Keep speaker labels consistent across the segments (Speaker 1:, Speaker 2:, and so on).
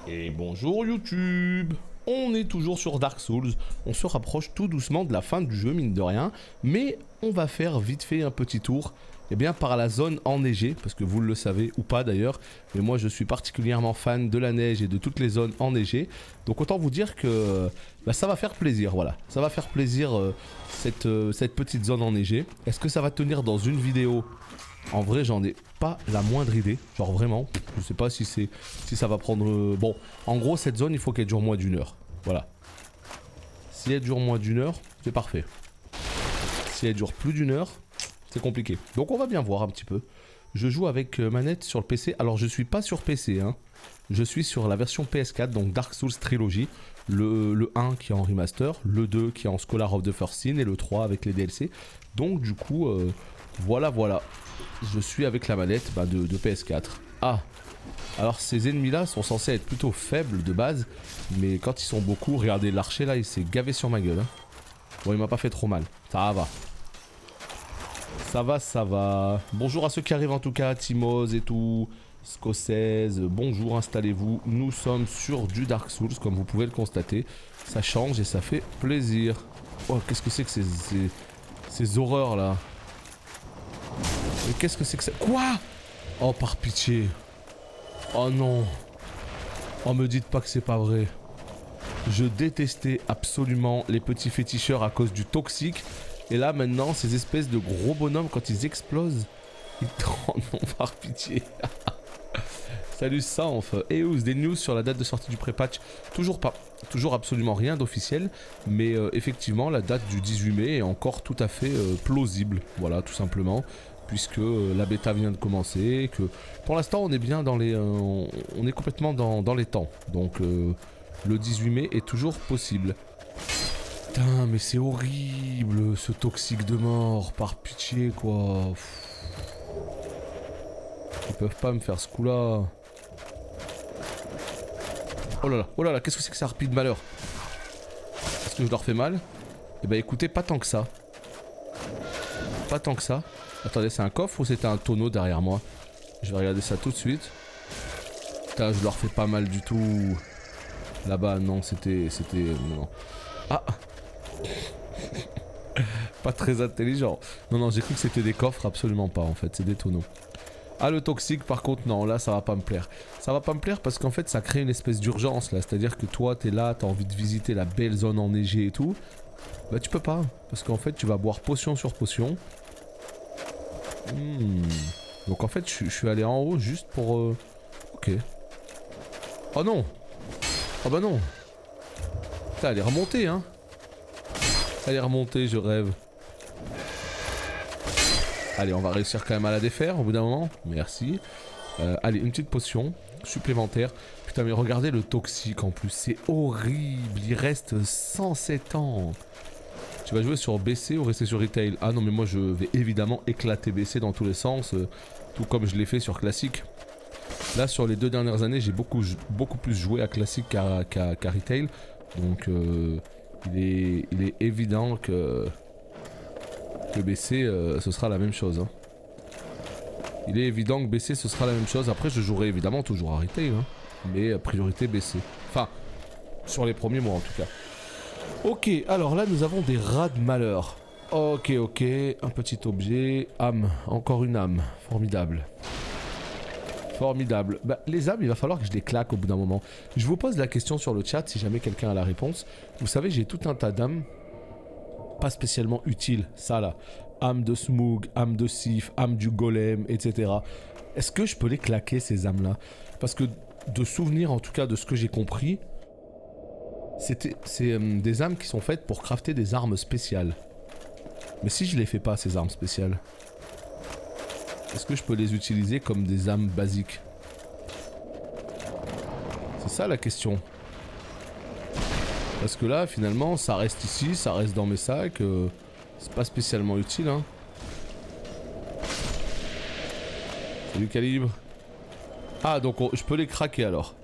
Speaker 1: Et bonjour YouTube. On est toujours sur Dark Souls, on se rapproche tout doucement de la fin du jeu mine de rien, mais on va faire vite fait un petit tour par la zone enneigée, parce que vous le savez ou pas d'ailleurs, mais moi je suis particulièrement fan de la neige et de toutes les zones enneigées, donc autant vous dire que ça va faire plaisir, voilà, ça va faire plaisir cette petite zone enneigée. Est-ce que ça va tenir dans une vidéo? En vrai, j'en ai pas la moindre idée. Genre vraiment, je sais pas si ça va prendre... Bon, en gros, cette zone, il faut qu'elle dure moins d'une heure. Voilà. Si elle dure moins d'une heure, c'est parfait. Si elle dure plus d'une heure, c'est compliqué. Donc on va bien voir un petit peu. Je joue avec manette sur le PC. Alors je suis pas sur PC, hein. Je suis sur la version PS4, donc Dark Souls Trilogy. Le 1 qui est en remaster, le 2 qui est en Scholar of the First Sin et le 3 avec les DLC. Donc du coup, voilà. Je suis avec la manette de PS4. Ah, alors ces ennemis là sont censés être plutôt faibles de base, mais quand ils sont beaucoup, regardez l'archer là, il s'est gavé sur ma gueule. Hein. Bon, il m'a pas fait trop mal, ça va. Ça va. Bonjour à ceux qui arrivent en tout cas, Timos et tout, Scorsese, bonjour, installez-vous. Nous sommes sur du Dark Souls, comme vous pouvez le constater. Ça change et ça fait plaisir. Oh, qu'est-ce que c'est que ces horreurs là? Mais qu'est-ce que c'est que ça? Quoi? Oh, par pitié. Oh non. Oh, me dites pas que c'est pas vrai. Je détestais absolument les petits féticheurs à cause du toxique. Et là, maintenant, ces espèces de gros bonhommes, quand ils explosent... Oh non, par pitié. Salut Sanf. Et des news sur la date de sortie du pré-patch? Toujours pas. Toujours absolument rien d'officiel. Mais effectivement, la date du 18 mai est encore tout à fait plausible. Voilà, tout simplement. Puisque la bêta vient de commencer, que pour l'instant on est bien dans les... on est complètement dans les temps, donc le 18 mai est toujours possible. Putain mais c'est horrible ce toxique de mort, par pitié quoi. Ils peuvent pas me faire ce coup là. Oh là là, qu'est-ce que c'est que ça harpie de malheur? Est-ce que je leur fais mal? Eh ben écoutez, pas tant que ça. Pas tant que ça. Attendez, c'est un coffre ou c'était un tonneau derrière moi? Je vais regarder ça tout de suite. Putain, je leur fais pas mal du tout. Là-bas, non, c'était... Non. Ah. Pas très intelligent. Non, j'ai cru que c'était des coffres, absolument pas en fait, c'est des tonneaux. Ah, le toxique par contre, non, là ça va pas me plaire. Ça va pas me plaire parce qu'en fait ça crée une espèce d'urgence là. C'est-à-dire que toi, t'es là, t'as envie de visiter la belle zone enneigée et tout. Bah tu peux pas, parce qu'en fait tu vas boire potion sur potion. Donc en fait je suis allé en haut juste pour... Ok. Oh non. Oh bah non. Putain, elle est remontée hein. Elle est remontée, je rêve. Allez, on va réussir quand même à la défaire au bout d'un moment. Merci. Allez, une petite potion supplémentaire. Putain mais regardez le toxique en plus, c'est horrible. Il reste 107 ans. Tu vas jouer sur BC ou rester sur Retail? Ah non mais moi je vais évidemment éclater BC dans tous les sens, tout comme je l'ai fait sur Classique. Là sur les 2 dernières années j'ai beaucoup plus joué à Classique qu'à Retail. Donc il est évident que BC ce sera la même chose. Hein. Il est évident que BC ce sera la même chose. Après je jouerai évidemment toujours à Retail, hein, mais priorité BC. Enfin, sur les premiers mois en tout cas. Ok, alors là nous avons des rats de malheur. Ok, un petit objet, âme, encore une âme, formidable. Formidable. Bah les âmes, il va falloir que je les claque au bout d'un moment. Je vous pose la question sur le chat si jamais quelqu'un a la réponse. Vous savez, j'ai tout un tas d'âmes, pas spécialement utiles, ça là. Âme de Smoog, âme de Sif, âme du golem, etc. Est-ce que je peux les claquer ces âmes là? Parce que de souvenir en tout cas de ce que j'ai compris, c'est des âmes qui sont faites pour crafter des armes spéciales. Mais si je les fais pas ces armes spéciales, est-ce que je peux les utiliser comme des âmes basiques? C'est ça la question. Parce que là finalement ça reste ici, ça reste dans mes sacs, c'est pas spécialement utile hein. Salut Calibre. Ah donc je peux les craquer alors.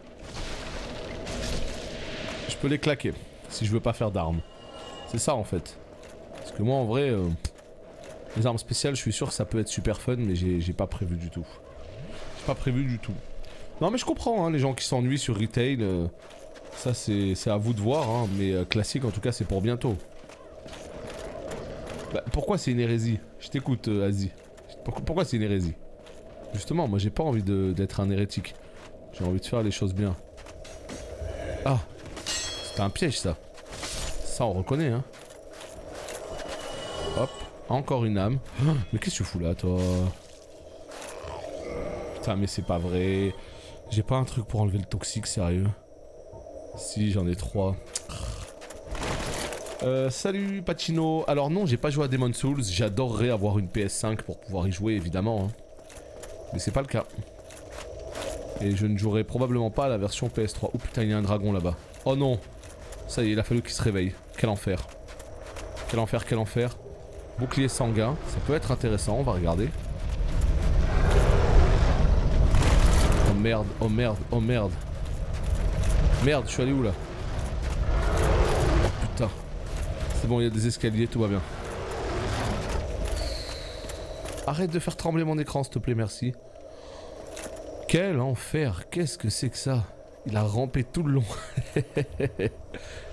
Speaker 1: Je peux les claquer si je veux pas faire d'armes. C'est ça en fait. Parce que moi en vrai, les armes spéciales je suis sûr que ça peut être super fun mais j'ai pas prévu du tout. J'ai pas prévu du tout. Non mais je comprends, hein, les gens qui s'ennuient sur Retail, ça c'est à vous de voir, hein, mais classique en tout cas c'est pour bientôt. Bah, pourquoi c'est une hérésie? Je t'écoute, Asie. Pourquoi c'est une hérésie? Justement, moi j'ai pas envie d'être un hérétique. J'ai envie de faire les choses bien. Ah, c'était un piège ça. Ça on reconnaît, hein. Hop, encore une âme. Mais qu'est-ce que tu fous là, toi? Putain, mais c'est pas vrai. J'ai pas un truc pour enlever le toxique, sérieux. Si, j'en ai 3. Salut Pacino. Alors non, j'ai pas joué à Demon's Souls. J'adorerais avoir une PS5 pour pouvoir y jouer, évidemment. Hein. Mais c'est pas le cas. Et je ne jouerai probablement pas à la version PS3. Oh putain, il y a un dragon là-bas. Oh non. Ça y est, il a fallu qu'il se réveille. Quel enfer. Quel enfer, quel enfer. Bouclier sanguin. Ça peut être intéressant, on va regarder. Oh merde, oh merde, oh merde. Merde, je suis allé où là? Oh putain. C'est bon, il y a des escaliers, tout va bien. Arrête de faire trembler mon écran, s'il te plaît, merci. Quel enfer, qu'est-ce que c'est que ça? Il a rampé tout le long.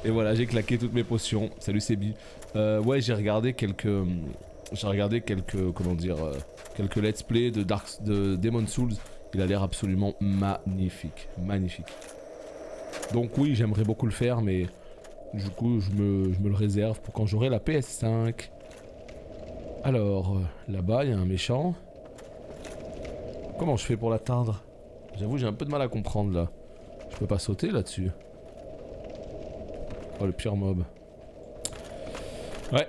Speaker 1: Et voilà, j'ai claqué toutes mes potions. Salut Sebi. Ouais, j'ai regardé quelques... comment dire... quelques let's play de Demon's Souls. Il a l'air absolument magnifique. Magnifique. Donc oui, j'aimerais beaucoup le faire, mais... Du coup, je me le réserve pour quand j'aurai la PS5. Alors, là-bas, il y a un méchant. Comment je fais pour l'atteindre? J'avoue, j'ai un peu de mal à comprendre, là. Je peux pas sauter, là-dessus. Oh, le pire mob. Ouais.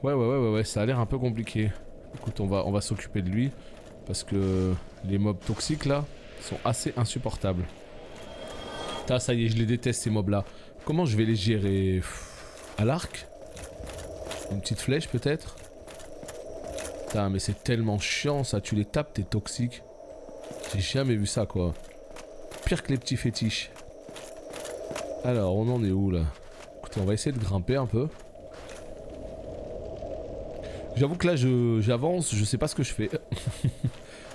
Speaker 1: Ouais, ça a l'air un peu compliqué. Écoute, on va s'occuper de lui. Parce que les mobs toxiques, là, sont assez insupportables. Putain, ça y est, je les déteste, ces mobs-là. Comment je vais les gérer? À l'arc? Une petite flèche peut-être? Putain mais c'est tellement chiant ça, tu les tapes, t'es toxique. J'ai jamais vu ça quoi. Pire que les petits fétiches. Alors on en est où là? Écoutez, on va essayer de grimper un peu. J'avoue que là j'avance, je sais pas ce que je fais.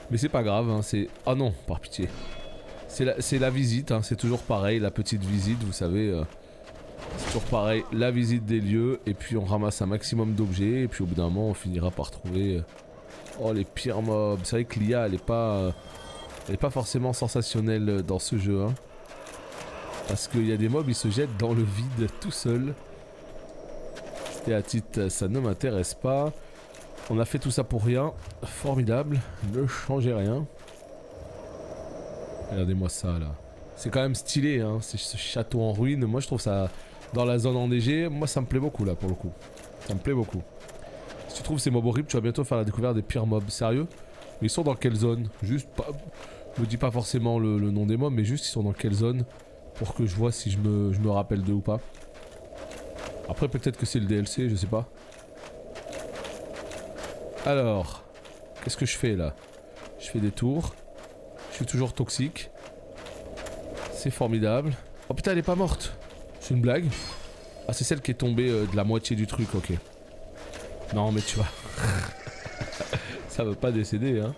Speaker 1: Mais c'est pas grave, hein, c'est... Ah non, par pitié. C'est la visite, hein, c'est toujours pareil, la petite visite, vous savez... C'est toujours pareil, la visite des lieux, et puis on ramasse un maximum d'objets, et puis au bout d'un moment on finira par trouver... Oh les pires mobs, c'est vrai que l'IA elle est pas forcément sensationnelle dans ce jeu, hein. Parce qu'il y a des mobs, ils se jettent dans le vide tout seuls. Stéatite, ça ne m'intéresse pas. On a fait tout ça pour rien, formidable, ne changez rien. Regardez-moi ça là. C'est quand même stylé, hein, ce château en ruine, moi je trouve ça... Dans la zone enneigée, moi ça me plaît beaucoup là pour le coup. Ça me plaît beaucoup. Si tu trouves ces mobs horribles, tu vas bientôt faire la découverte des pires mobs. Sérieux? Mais ils sont dans quelle zone? Juste pas... Me dis pas forcément le nom des mobs, mais juste ils sont dans quelle zone? Pour que je vois si je me rappelle d'eux ou pas. Après peut-être que c'est le DLC, je sais pas. Alors... Qu'est-ce que je fais là? Je fais des tours. Je suis toujours toxique. C'est formidable. Oh putain, elle est pas morte. C'est une blague? Ah, c'est celle qui est tombée de la moitié du truc, ok. Non, mais tu vois. Ça veut pas décéder, hein.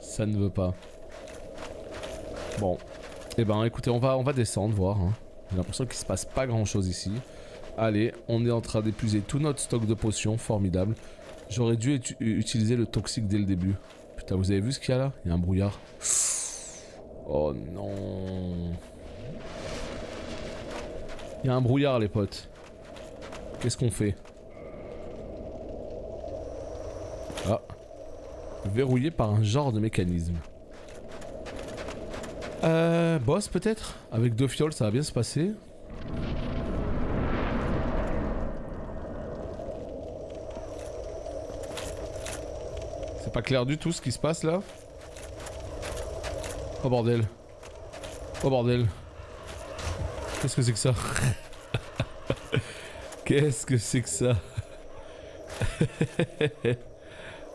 Speaker 1: Ça ne veut pas. Bon. Eh ben, écoutez, on va descendre, voir. Hein. J'ai l'impression qu'il se passe pas grand chose ici. Allez, on est en train d'épuiser tout notre stock de potions, formidable. J'aurais dû utiliser le toxique dès le début. Putain, vous avez vu ce qu'il y a là? Il y a un brouillard. Oh non. Il y a un brouillard les potes. Qu'est-ce qu'on fait? Ah. Verrouillé par un genre de mécanisme. Boss peut-être? Avec 2 fioles ça va bien se passer. C'est pas clair du tout ce qui se passe là. Oh bordel. Oh bordel. Qu'est-ce que c'est que ça? Qu'est-ce que c'est que ça?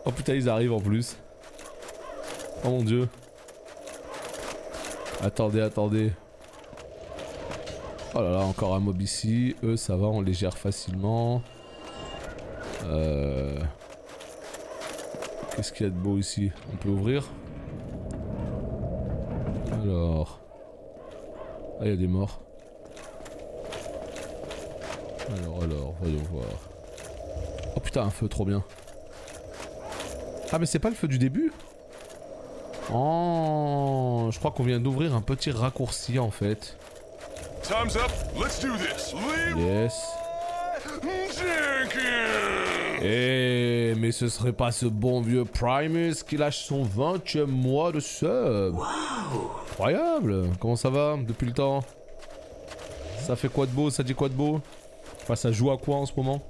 Speaker 1: Oh putain, ils arrivent en plus. Oh mon dieu. Attendez, attendez. Oh là là, encore un mob ici. Eux, ça va, on les gère facilement. Qu'est-ce qu'il y a de beau ici? On peut ouvrir? Alors... Ah, il y a des morts. Alors, voyons voir. Oh putain, un feu, trop bien. Ah mais c'est pas le feu du début? Oh, je crois qu'on vient d'ouvrir un petit raccourci en fait.
Speaker 2: Time's up. Let's do this.
Speaker 1: Yes. Eh, mais ce serait pas ce bon vieux Primus qui lâche son 20e mois de sub? Incroyable. Comment ça va depuis le temps? Ça fait quoi de beau? Ça dit quoi de beau? Enfin, ça joue à quoi en ce moment?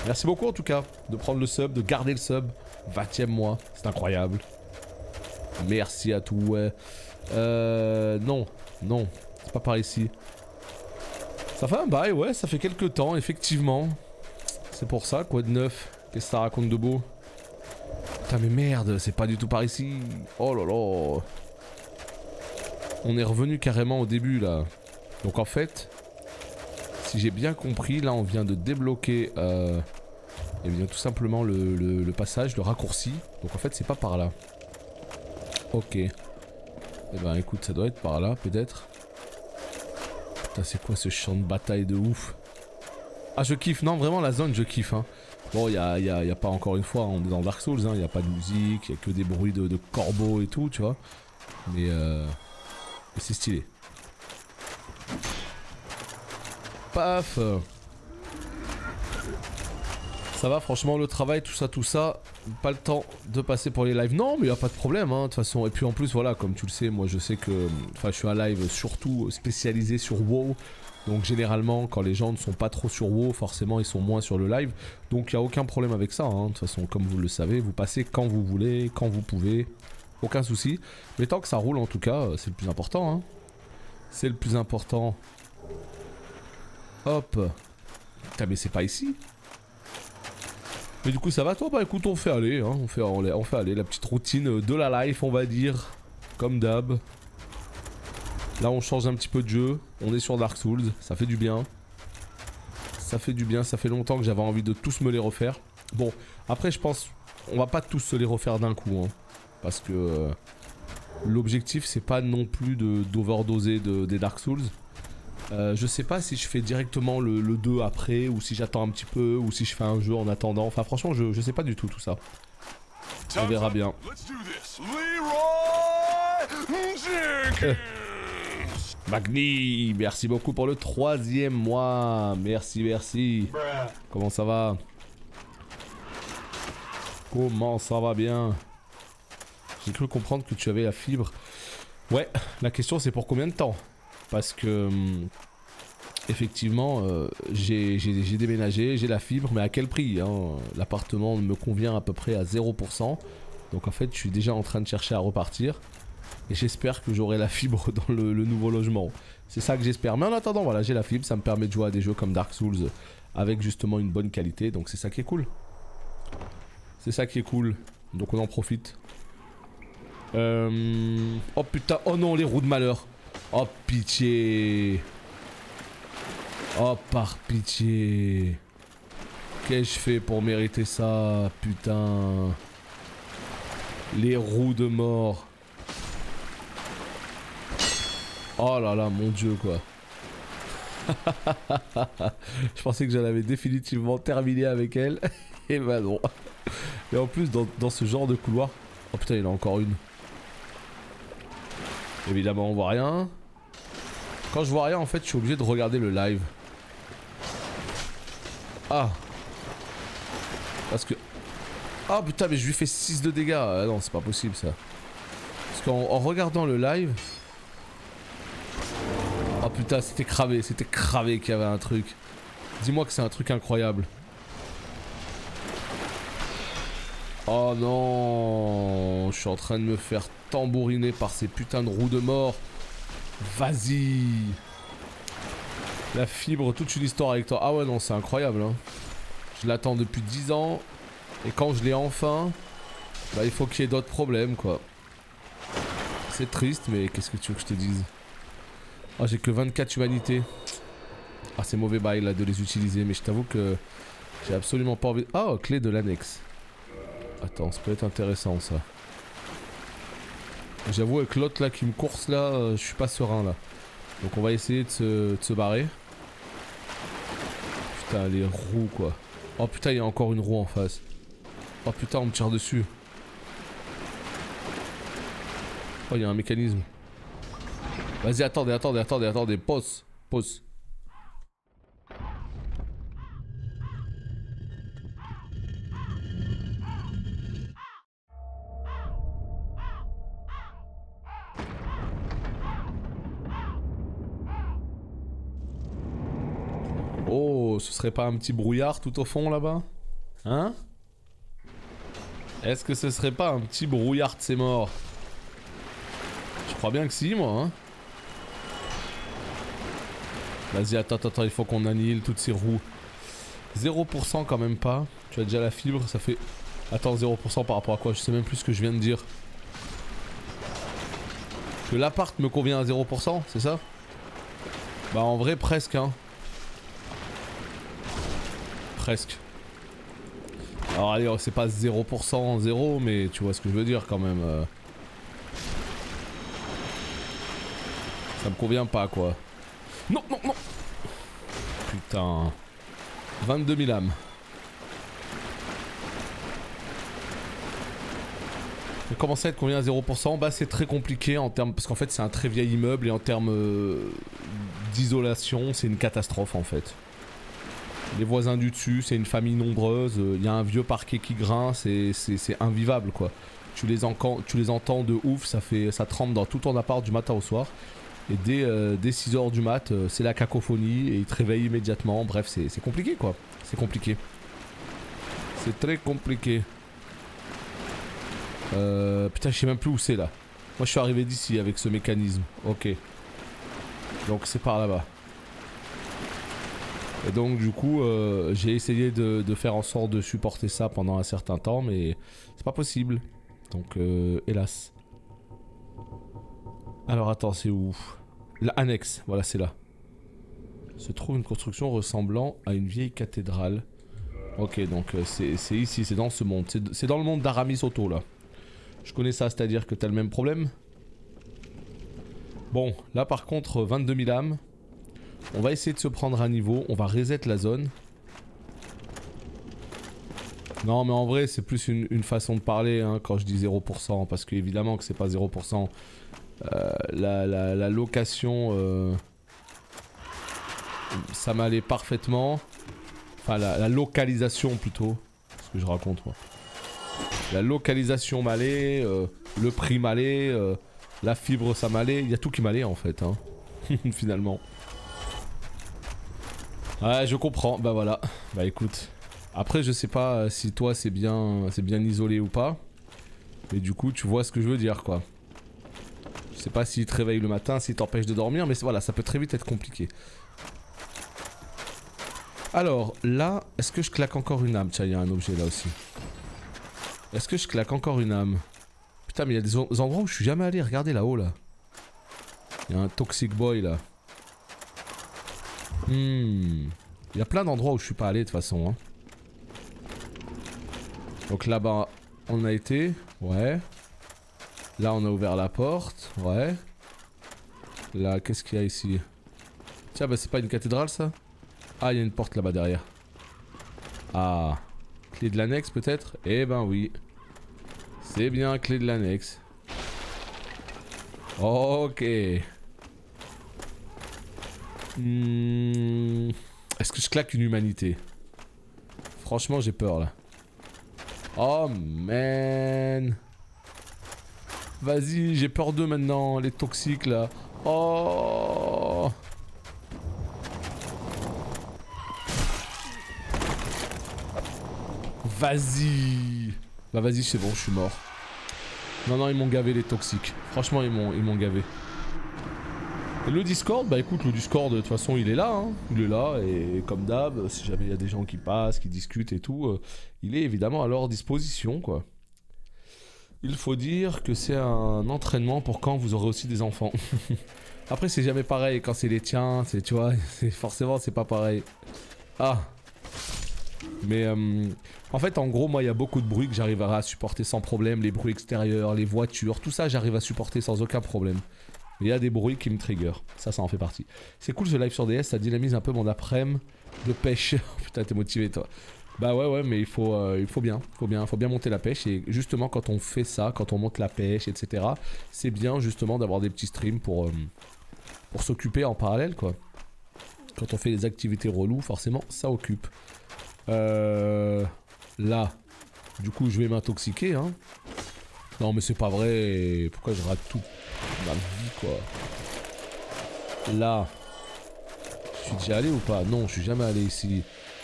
Speaker 1: Merci beaucoup en tout cas de prendre le sub, de garder le sub. 20e mois, c'est incroyable. Merci à tout, ouais. Non, c'est pas par ici. Ça fait un bail, ouais, ça fait quelques temps, effectivement. C'est pour ça, quoi de neuf? Qu'est-ce que ça raconte de beau? Putain mais merde, c'est pas du tout par ici. Oh là là. On est revenu carrément au début là. Donc en fait, si j'ai bien compris, là on vient de débloquer eh bien tout simplement le passage, le raccourci. Donc en fait c'est pas par là. Ok. Eh ben écoute, ça doit être par là peut-être. Putain c'est quoi ce champ de bataille de ouf. Ah je kiffe, non vraiment la zone je kiffe hein. Bon y a pas encore une fois, on est dans Dark Souls hein, y a pas de musique, y a que des bruits de corbeaux et tout tu vois. Mais c'est stylé. Paf. Ça va franchement le travail, tout ça, pas le temps de passer pour les lives. Non mais y a pas de problème hein, de toute façon. Et puis en plus voilà, comme tu le sais, moi je sais que... Enfin je suis un live surtout spécialisé sur WoW. Donc généralement quand les gens ne sont pas trop sur WoW, forcément ils sont moins sur le live. Donc il n'y a aucun problème avec ça hein. De toute façon comme vous le savez, vous passez quand vous voulez, quand vous pouvez. Aucun souci. Mais tant que ça roule en tout cas, c'est le plus important hein. C'est le plus important. Hop. Putain mais c'est pas ici. Mais du coup ça va toi? Bah écoute on fait aller hein. on fait aller la petite routine de la life on va dire. Comme d'hab. Là on change un petit peu de jeu. On est sur Dark Souls. Ça fait du bien. Ça fait du bien. Ça fait longtemps que j'avais envie de tous me les refaire. Bon après je pense on va pas tous se les refaire d'un coup hein. Parce que l'objectif c'est pas non plus d'overdoser des Dark Souls. Je sais pas si je fais directement le 2 après, ou si j'attends un petit peu, ou si je fais un jeu en attendant. Enfin franchement je sais pas du tout ça. On verra bien. Magni, merci beaucoup pour le 3e mois. Merci. Comment ça va? Comment ça va bien? J'ai cru comprendre que tu avais la fibre. Ouais, la question c'est pour combien de temps? Parce que effectivement j'ai déménagé, j'ai la fibre, mais à quel prix hein? L'appartement me convient à peu près à 0%. Donc en fait je suis déjà en train de chercher à repartir. Et j'espère que j'aurai la fibre dans le nouveau logement. C'est ça que j'espère. Mais en attendant voilà, j'ai la fibre, ça me permet de jouer à des jeux comme Dark Souls avec justement une bonne qualité. Donc c'est ça qui est cool. C'est ça qui est cool. Donc on en profite. Oh putain, oh non les roues de malheur. Oh pitié. Oh par pitié. Qu'ai-je fait pour mériter ça? Putain. Les roues de mort. Oh là là mon dieu quoi. Je pensais que j'en avais définitivement terminé avec elle. Et bah non. Et en plus dans ce genre de couloir. Oh putain il y en a encore une. Évidemment on voit rien. Quand je vois rien en fait je suis obligé de regarder le live. Ah. Parce que... Ah putain mais je lui fais 6 de dégâts. Ah, non c'est pas possible ça. Parce qu'en regardant le live... Oh putain c'était cravé qu'il y avait un truc. Dis-moi que c'est un truc incroyable. Oh non. Je suis en train de me faire tambouriner par ces putains de roues de mort. Vas-y. La fibre, toute une histoire avec toi. Ah ouais non c'est incroyable hein. Je l'attends depuis 10 ans. Et quand je l'ai enfin, bah il faut qu'il y ait d'autres problèmes quoi. C'est triste mais qu'est-ce que tu veux que je te dise? Ah j'ai que 24 humanités. Ah c'est mauvais bail là de les utiliser. Mais je t'avoue que j'ai absolument pas envie... Ah clé de l'annexe. Attends ça peut être intéressant ça. J'avoue avec l'autre là qui me course là, je suis pas serein là. Donc on va essayer de se barrer. Putain les roues quoi. Oh putain il y a encore une roue en face. Oh putain on me tire dessus. Oh il y a un mécanisme. Vas-y attendez, pause. Oh, ce serait pas un petit brouillard tout au fond là-bas? Hein? Est-ce que ce serait pas un petit brouillard de ses morts? Je crois bien que si, moi. Hein? Vas-y, attends, il faut qu'on annihile toutes ces roues. 0% quand même pas. Tu as déjà la fibre, ça fait... Attends, 0% par rapport à quoi? Je sais même plus ce que je viens de dire. Que l'appart me convient à 0%, c'est ça? Bah en vrai, presque, hein. Presque. Alors allez, c'est pas 0% 0, mais tu vois ce que je veux dire quand même. Ça me convient pas quoi. Non. Putain. 22 000 âmes. Ça commence à être combien à 0%? Bah c'est très compliqué en termes... Parce qu'en fait c'est un très vieil immeuble et en termes d'isolation c'est une catastrophe en fait. Les voisins du dessus, c'est une famille nombreuse, il y a un vieux parquet qui grince et c'est invivable quoi. Tu les entends de ouf, ça tremble dans tout ton appart du matin au soir. Et dès 6h du mat, c'est la cacophonie et ils te réveillent immédiatement. Bref, c'est compliqué quoi. C'est compliqué. C'est très compliqué. Putain, je sais même plus où c'est là. Moi je suis arrivé d'ici avec ce mécanisme. Ok. Donc c'est par là-bas. Et donc du coup j'ai essayé de faire en sorte de supporter ça pendant un certain temps mais c'est pas possible. Donc hélas. Alors attends c'est où? La annexe, voilà c'est là. Se trouve une construction ressemblant à une vieille cathédrale. Ok donc c'est ici, c'est dans ce monde. C'est dans le monde d'Aramis Auto là. Je connais ça, c'est-à-dire que t'as le même problème. Bon là par contre 22 000 âmes. On va essayer de se prendre un niveau, on va reset la zone. Non mais en vrai c'est plus une façon de parler hein, quand je dis 0% parce que évidemment que c'est pas 0%. La location ça m'allait parfaitement. Enfin la localisation plutôt. C'est ce que je raconte moi. La localisation m'allait, le prix m'allait, la fibre ça m'allait, il y a tout qui m'allait en fait hein. Finalement. Ouais je comprends, bah voilà. Bah écoute. Après je sais pas si toi c'est bien isolé ou pas. Mais du coup tu vois ce que je veux dire quoi. Je sais pas s'il te réveille le matin, s'il t'empêche de dormir, mais voilà, ça peut très vite être compliqué. Alors là, est-ce que je claque encore une âme? Tiens, il y a un objet là aussi. Est-ce que je claque encore une âme? Putain mais il y a des endroits où je suis jamais allé, regardez là-haut là. Il y a un Toxic Boy là. Il y a plein d'endroits où je suis pas allé de toute façon hein. Donc là-bas on a été, ouais. Là on a ouvert la porte, ouais. Là qu'est-ce qu'il y a ici? Tiens bah c'est pas une cathédrale ça? Ah il y a une porte là-bas derrière. Ah, clé de l'annexe peut-être? Eh ben oui. C'est bien clé de l'annexe. Ok. Est-ce que je claque une humanité? Franchement j'ai peur là. Oh man. Vas-y j'ai peur d'eux maintenant, les toxiques là. Oh. Vas-y. Bah vas-y c'est bon je suis mort. Non ils m'ont gavé les toxiques. Franchement ils m'ont gavé. Et le Discord, bah écoute, le Discord de toute façon il est là, hein. Il est là et comme d'hab, si jamais il y a des gens qui passent, qui discutent et tout, il est évidemment à leur disposition quoi. Il faut dire que c'est un entraînement pour quand vous aurez aussi des enfants. Après c'est jamais pareil, quand c'est les tiens, tu vois, forcément c'est pas pareil. Ah. Mais en fait, en gros, moi, il y a beaucoup de bruit que j'arriverai à supporter sans problème. Les bruits extérieurs, les voitures, tout ça, j'arrive à supporter sans aucun problème. Mais il y a des bruits qui me trigger. Ça en fait partie. C'est cool ce live sur DS, ça dynamise un peu mon après-midi de pêche. Putain, t'es motivé, toi. Bah ouais, mais il faut bien monter la pêche. Et justement, quand on fait ça, quand on monte la pêche, etc., c'est bien justement d'avoir des petits streams pour s'occuper en parallèle, quoi. Quand on fait des activités reloues, forcément, ça occupe. Là, du coup, je vais m'intoxiquer, hein. Non, mais c'est pas vrai. Pourquoi je rate toute ma vie, quoi. Là, je suis déjà allé ou pas? Non, je suis jamais allé ici.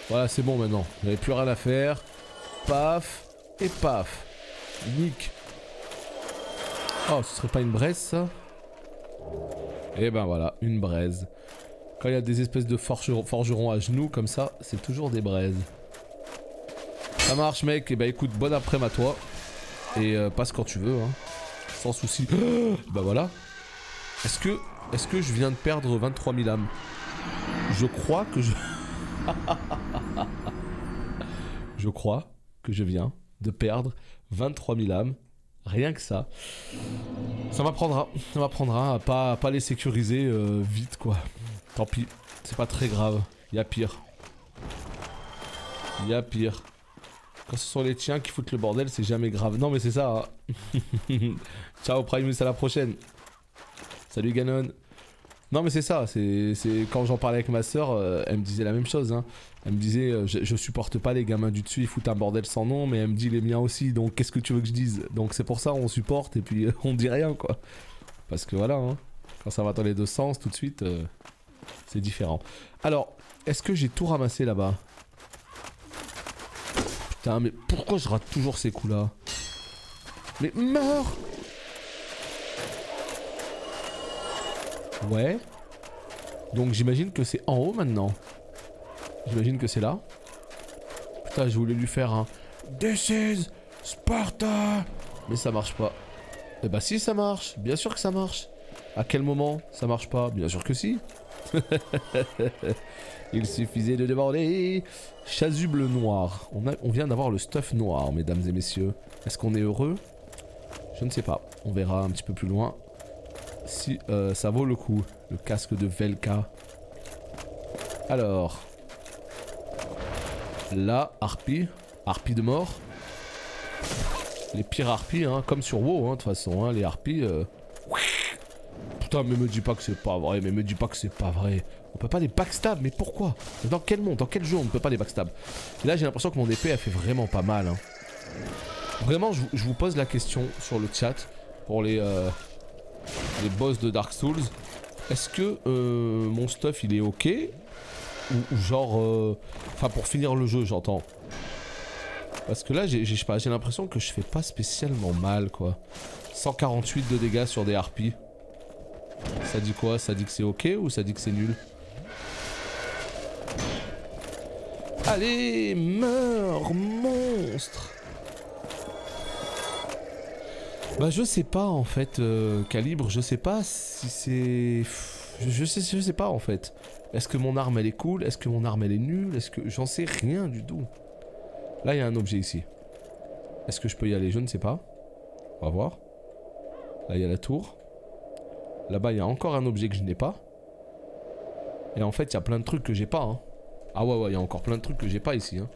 Speaker 1: Voilà, c'est bon maintenant. J'avais plus rien à faire. Paf et paf. Nick. Oh, ce serait pas une braise, ça? Et ben voilà, une braise. Quand il y a des espèces de forgerons à genoux comme ça, c'est toujours des braises. Ça marche, mec. Et bah écoute, bon après-midi à toi. Et passe quand tu veux, hein. Sans souci. Bah voilà. Est-ce que je viens de perdre 23 000 âmes? Je crois que je... Je crois que je viens de perdre 23 000 âmes. Rien que ça. Ça m'apprendra à pas les sécuriser vite, quoi. Tant pis, c'est pas très grave. Il y a pire. Il y a pire. Quand ce sont les tiens qui foutent le bordel, c'est jamais grave. Non mais c'est ça. Hein. Ciao Primus, à la prochaine. Salut Ganon. Non mais c'est ça, c'est quand j'en parlais avec ma soeur, elle me disait la même chose, hein. Elle me disait, je supporte pas les gamins du dessus, ils foutent un bordel sans nom, mais elle me dit les miens aussi, donc qu'est-ce que tu veux que je dise? Donc c'est pour ça on supporte et puis on dit rien, quoi. Parce que voilà, hein, quand ça va dans les deux sens, tout de suite, c'est différent. Alors, est-ce que j'ai tout ramassé là-bas? Putain, mais pourquoi je rate toujours ces coups-là? Mais meurs! Ouais. Donc j'imagine que c'est en haut maintenant. J'imagine que c'est là. Putain, je voulais lui faire un This is Sparta. Mais ça marche pas. Eh bah si, ça marche. Bien sûr que ça marche. À quel moment ça marche pas? Bien sûr que si. Il suffisait de demander. Chasuble noir. On vient d'avoir le stuff noir, mesdames et messieurs. Est-ce qu'on est heureux? Je ne sais pas. On verra un petit peu plus loin. Si ça vaut le coup, le casque de Velka. Alors, là, harpie de mort. Les pires harpies, hein, comme sur WoW, hein, de toute façon, hein, les harpies. Putain, mais me dis pas que c'est pas vrai, mais me dis pas que c'est pas vrai. On peut pas les backstab, mais pourquoi? Dans quel monde, dans quel jeu on ne peut pas les backstab? Et là, j'ai l'impression que mon épée a fait vraiment pas mal. Hein. Vraiment, je vous pose la question sur le chat pour les boss de Dark Souls. Est-ce que mon stuff il est ok? Ou genre... Enfin pour finir le jeu j'entends. Parce que là j'ai l'impression que je fais pas spécialement mal, quoi. 148 de dégâts sur des harpies. Ça dit quoi? Ça dit que c'est ok ou ça dit que c'est nul? Allez, meurs, monstre! Bah je sais pas en fait, Calibre, je sais pas si c'est... Je sais pas en fait. Est-ce que mon arme elle est cool? Est-ce que mon arme elle est nulle? Est-ce que... J'en sais rien du tout. Là il y a un objet ici. Est-ce que je peux y aller? Je ne sais pas. On va voir. Là il y a la tour. Là-bas il y a encore un objet que je n'ai pas. Et en fait il y a plein de trucs que j'ai pas, hein. Ah ouais, il y a encore plein de trucs que j'ai pas ici, hein.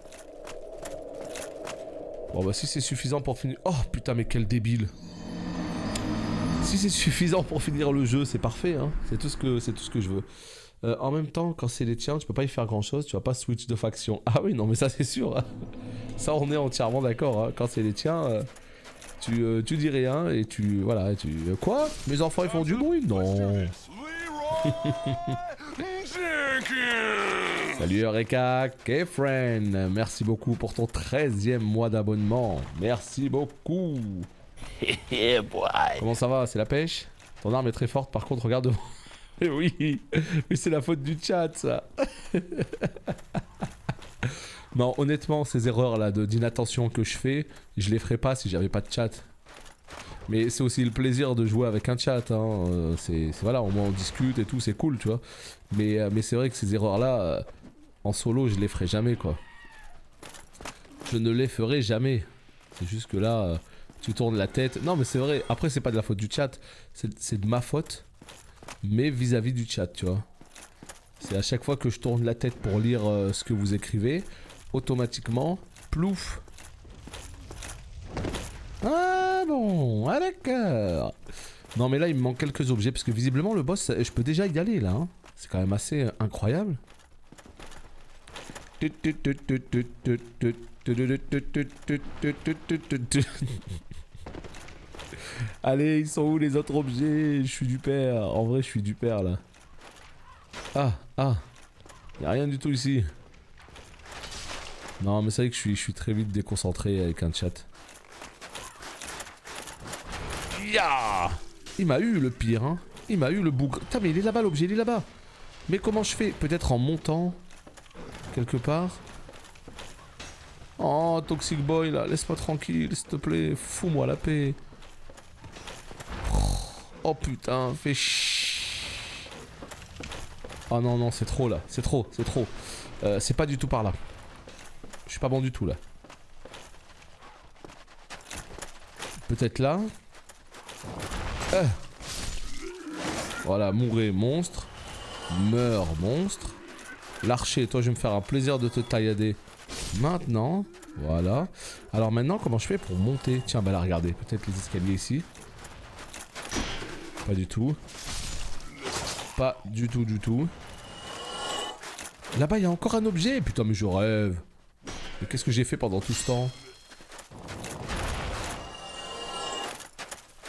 Speaker 1: Bon bah si c'est suffisant pour finir... Oh putain mais quel débile. Si c'est suffisant pour finir le jeu, c'est parfait, hein. C'est tout ce que je veux. En même temps, quand c'est les tiens, tu peux pas y faire grand chose, tu vas pas switch de faction. Ah oui, non mais ça c'est sûr, hein. Ça on est entièrement d'accord, hein. Quand c'est les tiens, tu dis rien et tu... Voilà, tu... Quoi? Mes enfants ils font du bruit? Non. Salut Eureka, Kefren, merci beaucoup pour ton 13e mois d'abonnement. Merci beaucoup. Comment ça va? C'est la pêche? Ton arme est très forte, par contre regarde devant. Oui, mais c'est la faute du chat ça. Non, honnêtement, ces erreurs là d'inattention que je fais, je les ferais pas si j'avais pas de chat. Mais c'est aussi le plaisir de jouer avec un chat, hein. C'est voilà, au moins on discute et tout, c'est cool, tu vois. Mais c'est vrai que ces erreurs là, en solo, je les ferai jamais, quoi. Je ne les ferai jamais. C'est juste que là, tu tournes la tête. Non mais c'est vrai, après c'est pas de la faute du chat, c'est de ma faute. Mais vis-à-vis du chat, tu vois. C'est à chaque fois que je tourne la tête pour lire ce que vous écrivez, automatiquement, plouf. Ah bon, ah d'accord. Non mais là il me manque quelques objets parce que visiblement le boss, je peux déjà y aller là. Hein. C'est quand même assez incroyable. Allez, ils sont où les autres objets? Je suis du père. En vrai, je suis du père là. Ah. Y'a rien du tout ici. Non, mais c'est vrai que je suis très vite déconcentré avec un chat. Ya! Il m'a eu le pire, hein. Il m'a eu le bougre. Putain, mais il est là-bas l'objet, il est là-bas. Mais comment je fais? Peut-être en montant quelque part. Oh, Toxic Boy là, laisse-moi tranquille, s'il te plaît. Fous-moi la paix. Oh putain, fais chier. Oh non, c'est trop là. C'est trop. C'est pas du tout par là. Je suis pas bon du tout là. Peut-être là. Voilà, mourez monstre. Meurs monstre. L'archer, toi je vais me faire un plaisir de te taillader. Maintenant, voilà. Alors maintenant, comment je fais pour monter? Tiens, bah là, regardez. Peut-être les escaliers ici. Pas du tout. Pas du tout. Là-bas, il y a encore un objet. Putain, mais je rêve. Mais qu'est-ce que j'ai fait pendant tout ce temps?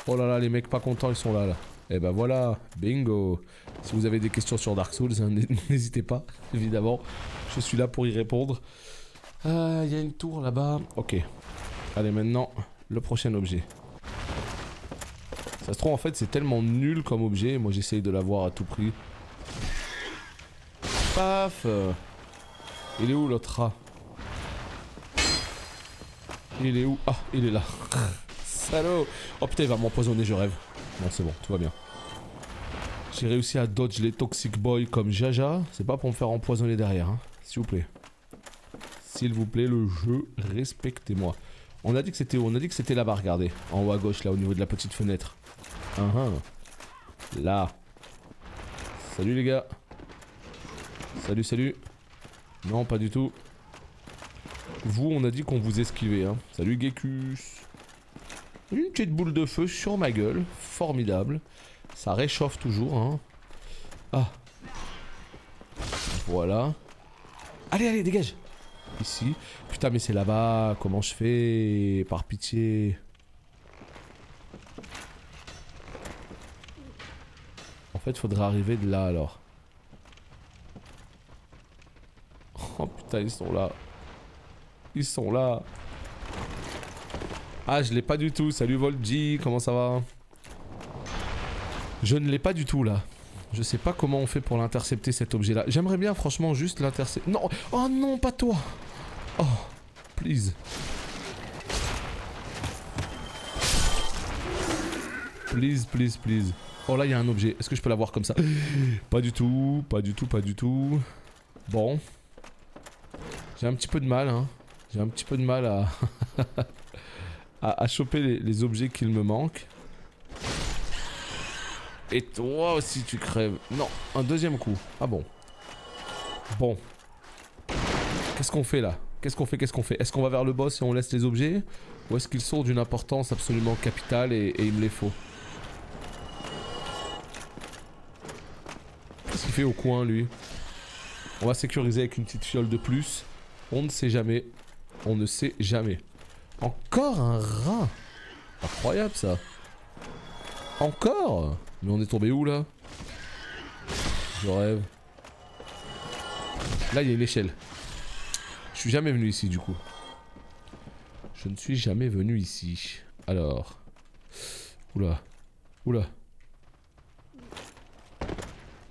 Speaker 1: Oh là là, les mecs pas contents, ils sont là. Et bah voilà, bingo. Si vous avez des questions sur Dark Souls, hein, n'hésitez pas, évidemment. Je suis là pour y répondre. Il y a une tour là-bas. Ok. Allez, maintenant, le prochain objet. Ça se trouve, en fait, c'est tellement nul comme objet. Moi, j'essaye de l'avoir à tout prix. Paf. Il est où l'autre rat? Il est où? Ah, il est là. Salaud. Oh putain, il va m'empoisonner, je rêve. Non, c'est bon, tout va bien. J'ai réussi à dodge les Toxic Boys comme Jaja. C'est pas pour me faire empoisonner derrière, hein. S'il vous plaît. S'il vous plaît, le jeu, respectez-moi. On a dit que c'était où? On a dit que c'était là-bas, regardez. En haut à gauche, là, au niveau de la petite fenêtre. Là. Salut les gars. Salut. Non, pas du tout. Vous, on a dit qu'on vous esquivait, hein. Salut Gekus. Une petite boule de feu sur ma gueule. Formidable. Ça réchauffe toujours, hein. Ah. Voilà. Allez, dégage. Ici. Putain, mais c'est là-bas. Comment je fais? Par pitié. En fait, faudrait arriver de là, alors. Oh putain, ils sont là. Ils sont là. Ah, je l'ai pas du tout. Salut Volji, comment ça va? Je ne l'ai pas du tout là. Je sais pas comment on fait pour l'intercepter cet objet là. J'aimerais bien franchement juste l'intercepter. Non. Oh non, pas toi. Oh, please. Please. Oh là, il y a un objet. Est-ce que je peux l'avoir comme ça? Pas du tout. Bon. J'ai un petit peu de mal, hein. J'ai un petit peu de mal à... à choper les objets qu'il me manquent. Et toi aussi tu crèves. Non, un deuxième coup. Ah bon. Bon. Qu'est-ce qu'on fait là? Qu'est-ce qu'on fait? Est-ce qu'on va vers le boss et on laisse les objets? Ou est-ce qu'ils sont d'une importance absolument capitale et il me les faut? Qu'est-ce qu'il fait au coin lui? On va sécuriser avec une petite fiole de plus. On ne sait jamais. On ne sait jamais. Encore un rat. Incroyable ça. Encore? Mais on est tombé où là? Je rêve. Là il y a une échelle. Je suis jamais venu ici du coup. Je ne suis jamais venu ici. Alors. Oula.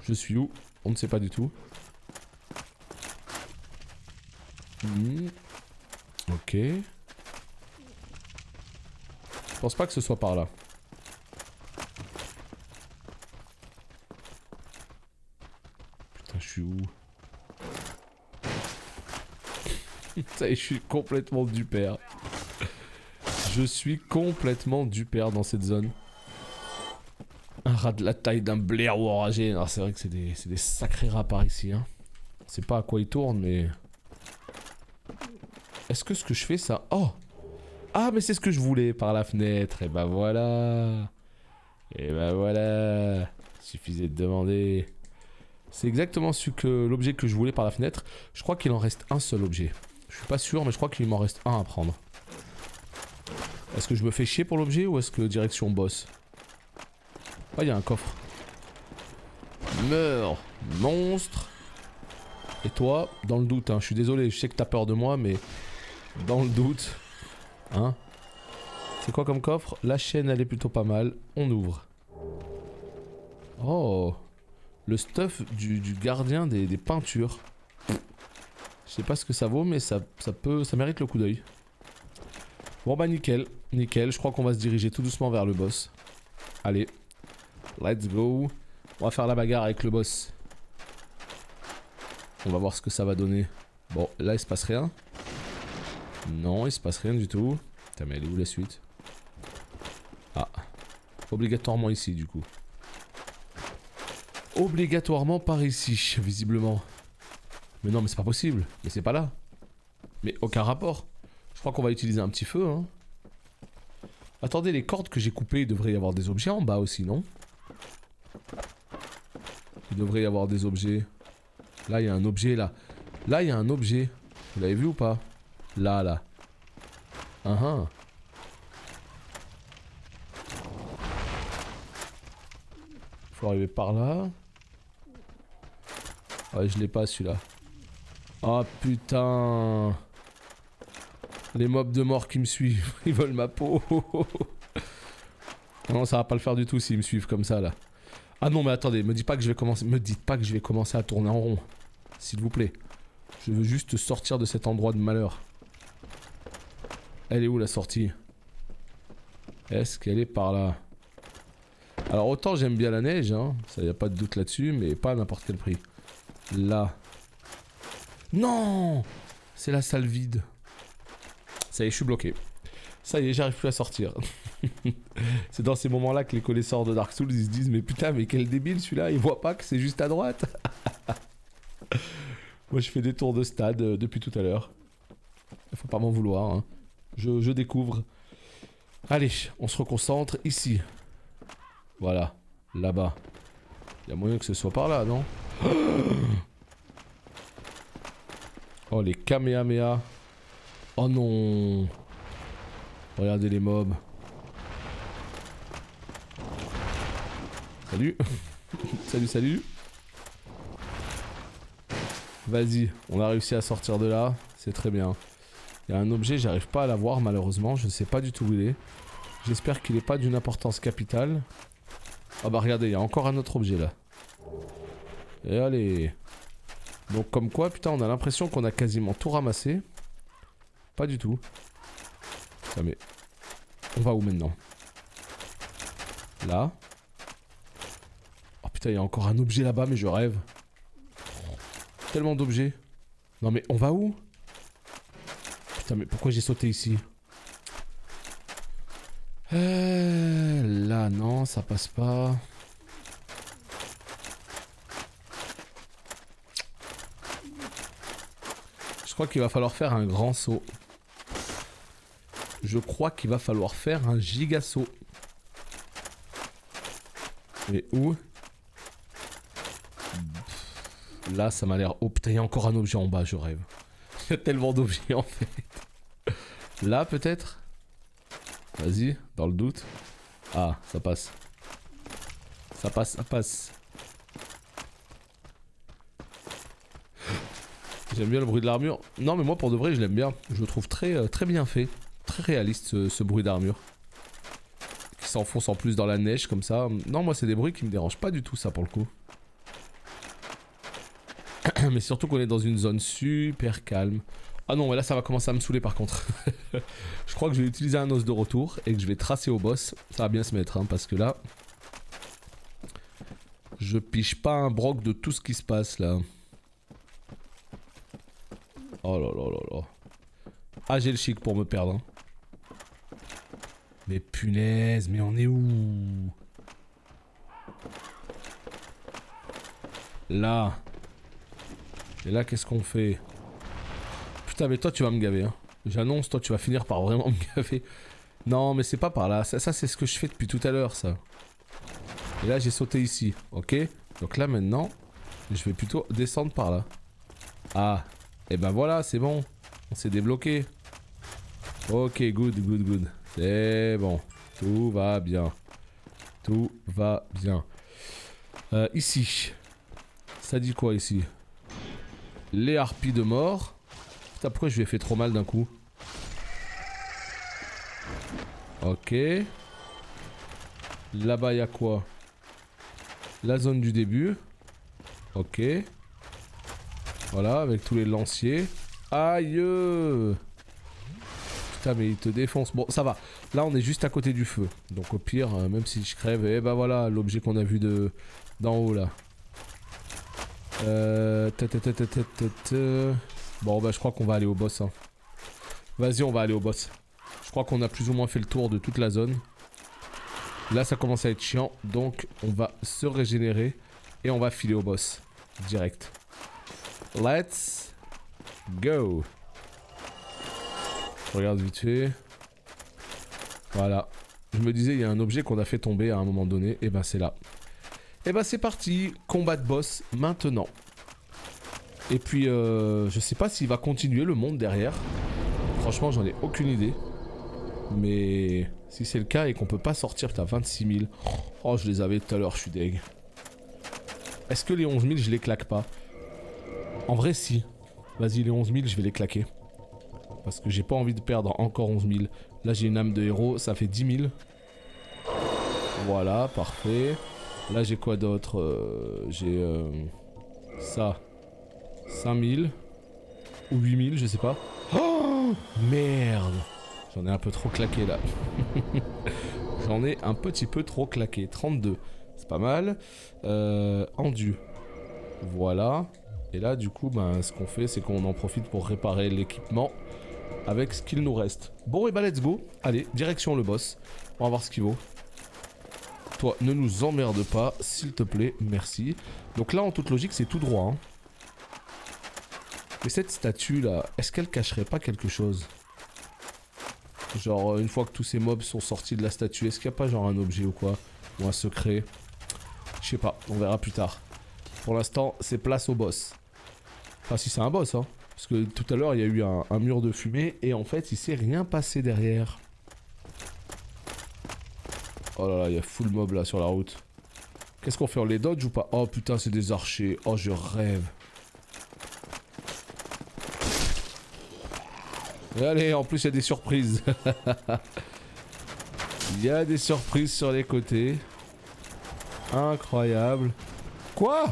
Speaker 1: Je suis où? On ne sait pas du tout. Ok. Je pense pas que ce soit par là. Putain, je suis où? Ça y est, je suis complètement du père. Je suis complètement du père dans cette zone. Un rat de la taille d'un blaireau ou enragé. Alors c'est vrai que c'est des sacrés rats par ici. Hein. On sait pas à quoi ils tournent, mais... Est-ce que ce que je fais, ça... Oh! Ah, mais c'est ce que je voulais par la fenêtre. Et bah voilà. Et bah voilà. Suffisait de demander. C'est exactement l'objet que je voulais par la fenêtre. Je crois qu'il en reste un seul objet. Je suis pas sûr, mais je crois qu'il m'en reste un à prendre. Est-ce que je me fais chier pour l'objet ou est-ce que direction boss? Ah, il y a un coffre. Meurs, monstre. Et toi, dans le doute, hein, je suis désolé, je sais que t'as peur de moi, mais dans le doute, hein. C'est quoi comme coffre? La chaîne, elle est plutôt pas mal. On ouvre. Oh, le stuff du gardien des peintures. Je sais pas ce que ça vaut, mais ça mérite le coup d'œil. Bon bah nickel, nickel. Je crois qu'on va se diriger tout doucement vers le boss. Allez, let's go. On va faire la bagarre avec le boss. On va voir ce que ça va donner. Bon, là il se passe rien. Non, il se passe rien du tout. Putain, mais elle est où la suite? Ah, obligatoirement ici du coup. Obligatoirement par ici, visiblement. Mais non, mais c'est pas possible. Mais c'est pas là. Mais aucun rapport. Je crois qu'on va utiliser un petit feu, hein. Attendez, les cordes que j'ai coupées, il devrait y avoir des objets en bas aussi, non? Il devrait y avoir des objets. Là, il y a un objet, là. Là, il y a un objet. Vous l'avez vu ou pas? Là, là. Faut arriver par là. Ouais, je l'ai pas celui-là. Oh putain. Les mobs de mort qui me suivent, ils veulent ma peau. Non, ça va pas le faire du tout s'ils me suivent comme ça là. Ah non, mais attendez, me dites pas que je vais commencer à tourner en rond. S'il vous plaît. Je veux juste sortir de cet endroit de malheur. Elle est où la sortie? Est-ce qu'elle est par là? Alors autant j'aime bien la neige, hein, ça y a pas de doute là-dessus, mais pas à n'importe quel prix. Là. Non! C'est la salle vide. Ça y est, je suis bloqué. Ça y est, j'arrive plus à sortir. C'est dans ces moments-là que les connaisseurs de Dark Souls ils se disent mais putain, mais quel débile celui-là, il voit pas que c'est juste à droite. Moi je fais des tours de stade depuis tout à l'heure. Faut pas m'en vouloir, hein. Je découvre. Allez, on se reconcentre ici. Voilà, là-bas. Il y a moyen que ce soit par là, non? Oh, les Kamehameha. Oh non. Regardez les mobs. Salut. Salut, salut. Vas-y, on a réussi à sortir de là. C'est très bien. Il y a un objet, j'arrive pas à l'avoir malheureusement. Je sais pas du tout où il est. J'espère qu'il est pas d'une importance capitale. Ah bah regardez, il y a encore un autre objet là. Et allez. Donc comme quoi, putain, on a l'impression qu'on a quasiment tout ramassé. Pas du tout. Putain, mais... On va où maintenant? Là. Oh putain, il y a encore un objet là-bas, mais je rêve. Tellement d'objets. Non mais on va où? Putain, mais pourquoi j'ai sauté ici? Là, non, ça passe pas. Je crois qu'il va falloir faire un grand saut. Je crois qu'il va falloir faire un giga saut. Et où? Là, ça m'a l'air... Oh putain, il y a encore un objet en bas, je rêve. Il y a tellement d'objets en fait. Là, peut-être? Vas-y, dans le doute. Ah, ça passe. Ça passe, ça passe. J'aime bien le bruit de l'armure. Non, mais moi, pour de vrai, je l'aime bien. Je le trouve très, très bien fait. Très réaliste, ce bruit d'armure. Qui s'enfonce en plus dans la neige, comme ça. Non, moi, c'est des bruits qui me dérangent pas du tout, ça, pour le coup. Mais surtout qu'on est dans une zone super calme. Ah non, mais là ça va commencer à me saouler par contre. Je crois que je vais utiliser un os de retour et que je vais tracer au boss. Ça va bien se mettre, hein, parce que là... Je piche pas un broc de tout ce qui se passe là. Oh là là là là. Ah, j'ai le chic pour me perdre. Hein. Mais punaise, mais on est où? Là. Et là, qu'est-ce qu'on fait? Putain, mais toi, tu vas me gaver. Hein. J'annonce, toi, tu vas finir par vraiment me gaver. Non, mais c'est pas par là. Ça c'est ce que je fais depuis tout à l'heure, ça. Et là, j'ai sauté ici. Ok? Donc là, maintenant, je vais plutôt descendre par là. Ah. Et ben voilà, c'est bon. On s'est débloqué. Ok, good, good, good. C'est bon. Tout va bien. Tout va bien. Ici. Ça dit quoi ici? Les harpies de mort. Putain, pourquoi je lui ai fait trop mal d'un coup? Ok. Là-bas, il y a quoi? La zone du début. Ok. Voilà, avec tous les lanciers. Aïe! Putain, mais il te défonce. Bon, ça va. Là, on est juste à côté du feu. Donc, au pire, même si je crève, et bah voilà, l'objet qu'on a vu d'en haut, là. Bon, bah, je crois qu'on va aller au boss. Hein. Vas-y, on va aller au boss. Je crois qu'on a plus ou moins fait le tour de toute la zone. Là, ça commence à être chiant. Donc, on va se régénérer. Et on va filer au boss. Direct. Let's go. Je regarde vite fait. Voilà. Je me disais, il y a un objet qu'on a fait tomber à un moment donné. Et ben, c'est là. Et ben, c'est parti. Combat de boss maintenant. Et puis, je sais pas s'il va continuer le monde derrière. Franchement, j'en ai aucune idée. Mais si c'est le cas et qu'on peut pas sortir, putain, 26 000. Oh, je les avais tout à l'heure, je suis deg. Est-ce que les 11 000, je les claque pas? En vrai, si. Vas-y, les 11 000, je vais les claquer. Parce que j'ai pas envie de perdre encore 11 000. Là, j'ai une âme de héros, ça fait 10 000. Voilà, parfait. Là, j'ai quoi d'autre? J'ai ça. 5 000. Ou 8 000, je sais pas. Oh, merde. J'en ai un peu trop claqué là. J'en ai un petit peu trop claqué. 32. C'est pas mal. Endu. Voilà. Et là, du coup, ben, ce qu'on fait, c'est qu'on en profite pour réparer l'équipement avec ce qu'il nous reste. Bon, et bah, let's go. Allez, direction le boss. On va voir ce qu'il vaut. Toi, ne nous emmerde pas, s'il te plaît. Merci. Donc là, en toute logique, c'est tout droit. Hein. Mais cette statue là, est-ce qu'elle cacherait pas quelque chose? Genre, une fois que tous ces mobs sont sortis de la statue, est-ce qu'il n'y a pas genre un objet ou quoi? Ou un secret? Je sais pas, on verra plus tard. Pour l'instant, c'est place au boss. Enfin, si c'est un boss, hein. Parce que tout à l'heure, il y a eu un mur de fumée et en fait, il s'est rien passé derrière. Oh là là, il y a full mob là sur la route. Qu'est-ce qu'on fait? On les dodge ou pas? Oh putain, c'est des archers. Oh, je rêve. Et allez, en plus, il y a des surprises. Il y a des surprises sur les côtés. Incroyable. Quoi?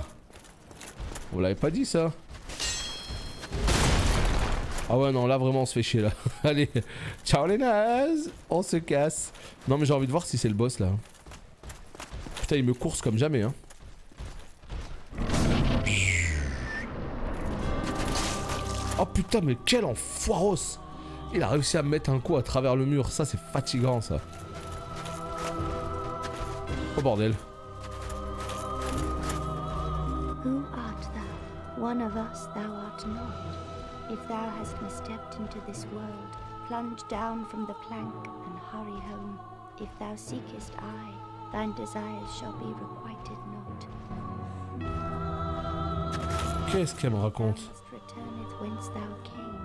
Speaker 1: On l'avait pas dit ça. Ah ouais non là vraiment on se fait chier là. Allez, ciao les nazes. On se casse. Non mais j'ai envie de voir si c'est le boss là. Putain il me course comme jamais hein. Oh putain mais quel enfoiros. Il a réussi à me mettre un coup à travers le mur. Ça c'est fatigant ça. Oh bordel.
Speaker 3: Who art thou? One of us thou art not. If thou hast misstepped into this world, plunge down from the plank and hurry home. If thou seekest I, thine desires shall be requited not.
Speaker 1: Qu'est-ce qu'elle me raconte?
Speaker 3: Thou must returneth whence thou came.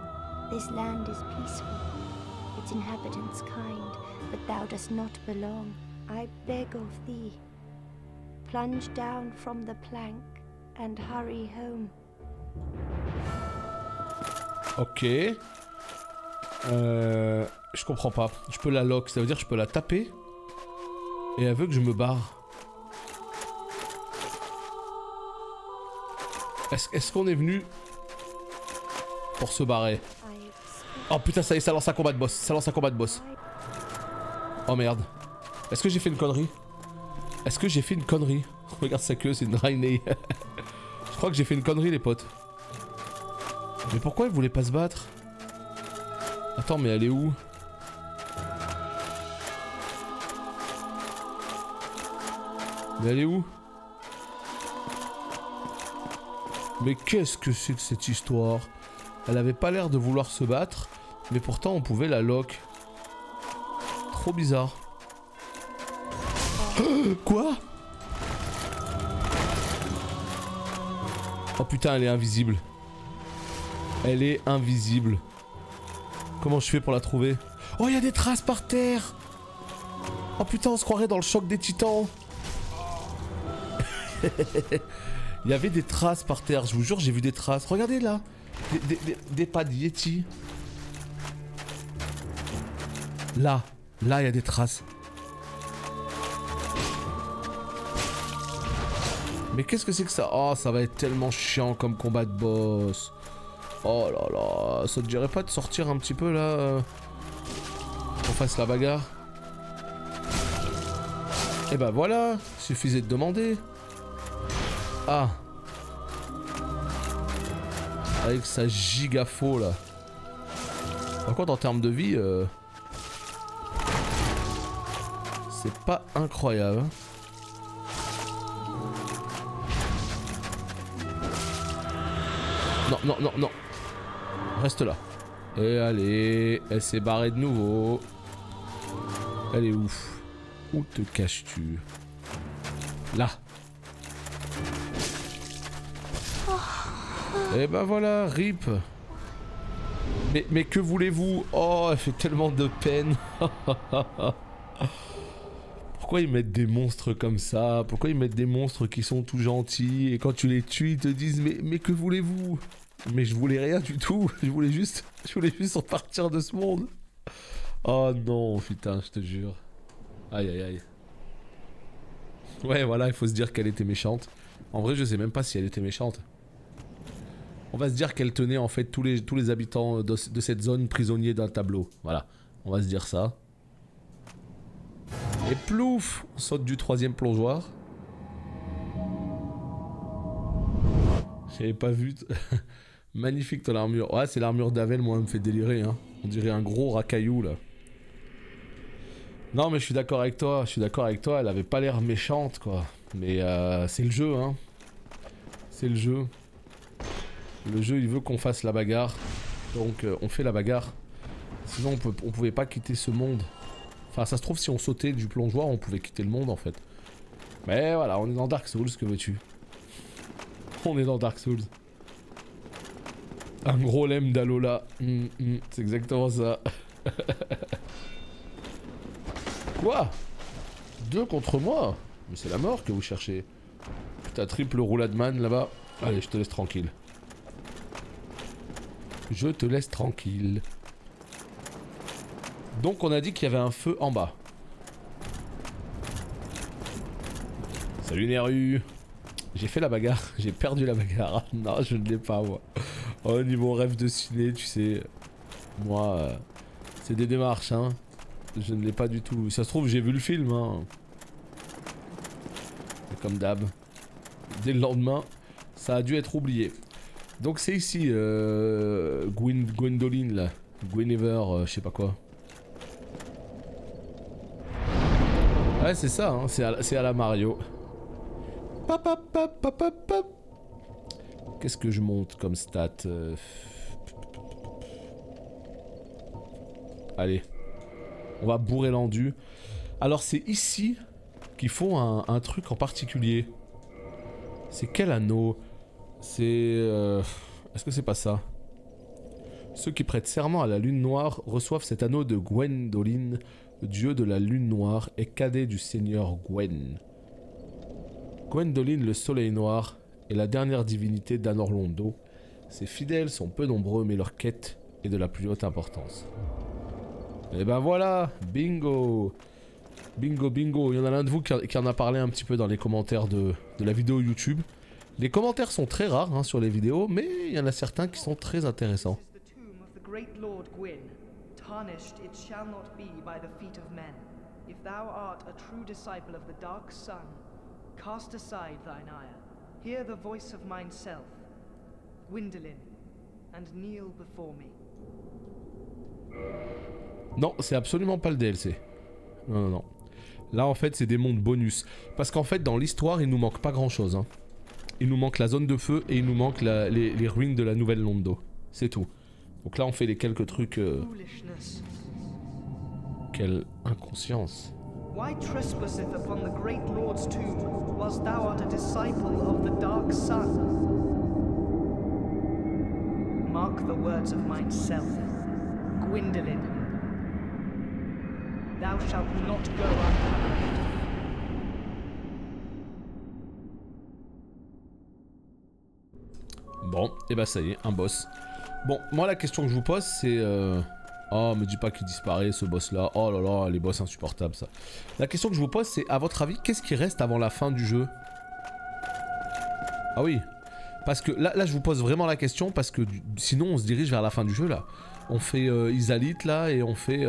Speaker 3: This land is peaceful, its inhabitants kind, but thou dost not belong. I beg of thee, plunge down from the plank and hurry home.
Speaker 1: Ok. Je comprends pas. Je peux la lock, ça veut dire que je peux la taper. Et elle veut que je me barre. Est-ce qu'on est venu pour se barrer? Oh putain, ça y est, ça lance un combat de boss. Ça lance un combat de boss. Oh merde. Est-ce que j'ai fait une connerie? Est-ce que j'ai fait une connerie? Regarde sa queue, c'est une Draenei. Je crois que j'ai fait une connerie les potes. Mais pourquoi ils voulaient pas se battre? Attends, mais elle est où? Mais elle est où? Mais qu'est-ce que c'est que cette histoire? Elle avait pas l'air de vouloir se battre, mais pourtant on pouvait la lock. Trop bizarre. Quoi? Oh putain, elle est invisible. Elle est invisible. Comment je fais pour la trouver? Oh, il y a des traces par terre! Oh putain, on se croirait dans le choc des titans. Il y avait des traces par terre, je vous jure, j'ai vu des traces. Regardez là, des pas de Yeti. Là, il y a des traces. Mais qu'est-ce que c'est que ça? Oh, ça va être tellement chiant comme combat de boss. Oh là là, ça te dirait pas de sortir un petit peu là qu'on fasse la bagarre? Et bah voilà, suffisait de demander. Ah. Avec sa giga faux là. Par contre en termes de vie, c'est pas incroyable. Non, non, non, non. Reste là. Et allez, elle s'est barrée de nouveau. Elle est ouf. Où te caches-tu? Là. Et ben voilà, rip. Mais que voulez-vous? Oh, elle fait tellement de peine. Pourquoi ils mettent des monstres comme ça? Pourquoi ils mettent des monstres qui sont tout gentils et quand tu les tues, ils te disent mais que voulez-vous? Mais je voulais rien du tout. Je voulais juste repartir de ce monde. Oh non, putain, je te jure. Aïe aïe aïe. Ouais, voilà, il faut se dire qu'elle était méchante. En vrai, je sais même pas si elle était méchante. On va se dire qu'elle tenait en fait tous les habitants de cette zone prisonniers d'un tableau. Voilà, on va se dire ça. Et plouf, on saute du 3e plongeoir. J'avais pas vu. Magnifique ton armure. Ouais, c'est l'armure d'Avel, moi, elle me fait délirer. Hein. On dirait un gros racaillou là. Non, mais je suis d'accord avec toi. Elle avait pas l'air méchante, quoi. Mais c'est le jeu, hein. C'est le jeu. Le jeu, il veut qu'on fasse la bagarre. Donc, on fait la bagarre. Sinon, on pouvait pas quitter ce monde. Enfin, ça se trouve, si on sautait du plongeoir, on pouvait quitter le monde, en fait. Mais voilà, on est dans Dark Souls, que veux-tu? On est dans Dark Souls. Un gros lemme d'Alola. C'est exactement ça. Quoi? 2 contre moi? Mais c'est la mort que vous cherchez. Putain, triple rouladman là-bas. Allez, je te laisse tranquille. Je te laisse tranquille. Donc on a dit qu'il y avait un feu en bas. Salut Neru. J'ai fait la bagarre, j'ai perdu la bagarre. Non, je ne l'ai pas moi. Oh, niveau rêve de ciné, tu sais. Moi, c'est des démarches, hein. Je ne l'ai pas du tout. Ça se trouve, j'ai vu le film, hein. Et comme d'hab. Dès le lendemain, ça a dû être oublié. Donc c'est ici, Gwendoline, là. Guinevere, je sais pas quoi. Ouais, c'est ça, hein. C'est à la Mario. Qu'est-ce que je monte comme stat? Allez. On va bourrer l'endu. Alors c'est ici qu'il faut un truc en particulier. C'est quel anneau? C'est... Est-ce que c'est pas ça? Ceux qui prêtent serment à la lune noire reçoivent cet anneau de Gwendoline, dieu de la lune noire et cadet du seigneur Gwen. Gwendoline, le soleil noir, est la dernière divinité d'Anorlondo. Ses fidèles sont peu nombreux, mais leur quête est de la plus haute importance. Et ben voilà, bingo. Bingo, bingo. Il y en a l'un de vous qui en a parlé un petit peu dans les commentaires de la vidéo YouTube. Les commentaires sont très rares hein, sur les vidéos, mais il y en a certains qui sont très intéressants.
Speaker 4: Tarnished it shall not be by the feet of men. If thou art a true disciple of the dark sun, cast aside thine ire, hear the voice of mine self, Gwyndolin, and kneel before me.
Speaker 1: Non, c'est absolument pas le DLC. Non, non, non. Là, en fait, c'est des mondes bonus. Parce qu'en fait, dans l'histoire, il nous manque pas grand-chose. Hein. Il nous manque la zone de feu et il nous manque les ruines de la nouvelle Londo. C'est tout. Donc là, on fait les quelques trucs... Quelle inconscience.
Speaker 4: Why trespasseth upon the great lord's tomb, whilst thou art a disciple of the dark sun? Mark the words of mine self, Gwyndolin. Thou shalt not go unpunished.
Speaker 1: Bon, et bah ça y est, un boss. Bon, moi la question que je vous pose c'est... Oh, me dis pas qu'il disparaît ce boss là. Oh là là, les boss insupportables ça. La question que je vous pose c'est, à votre avis, qu'est-ce qui reste avant la fin du jeu? Ah oui. Parce que là je vous pose vraiment la question parce que sinon on se dirige vers la fin du jeu là. On fait Izalith là et on fait...